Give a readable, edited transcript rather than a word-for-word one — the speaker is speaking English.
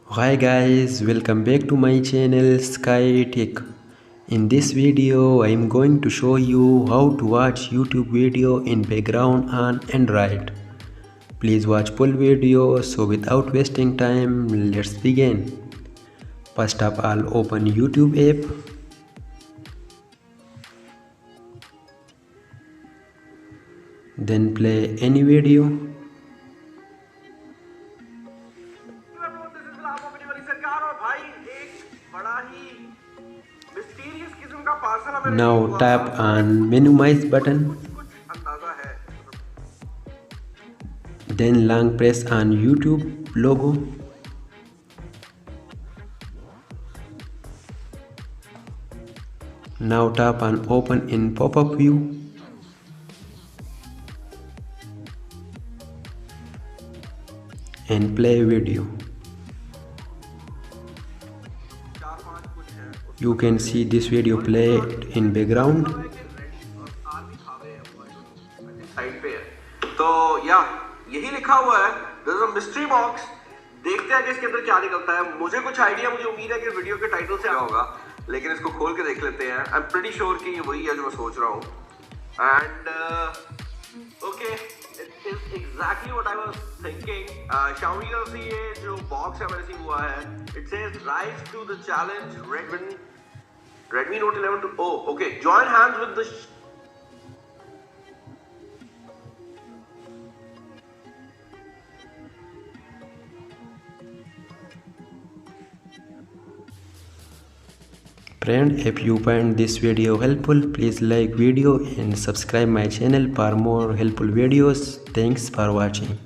Hi guys, welcome back to my channel Sky Tech. In this video I am going to show you how to watch YouTube video in background on Android. Please watch full video. So without wasting time, let's begin. First of all, open YouTube app. Then play any video. Now tap on minimize button. Then long press on YouTube logo. Now tap on open in pop-up view. And play video. You can see this video played in background. तो या यही लिखा हुआ है there's a mystery box. देखते हैं कि इसके अंदर क्या निकलता है. मुझे कुछ आइडिया, मुझे उम्मीद है कि वीडियो के टाइटल से आया होगा, लेकिन इसको खोल के देख लेते हैं. आई एम प्रीटी श्योर कि ये वही है जो मैं सोच रहा हूँ. And okay, it is exactly what I was thinking. Xiaomi का से ये जो बॉक्स है मैंने रिसीव हुआ है, it says rise to the challenge Redmi Note 11 to okay, join hands with the Friend, if you find this video helpful, please like video and subscribe my channel for more helpful videos. Thanks for watching.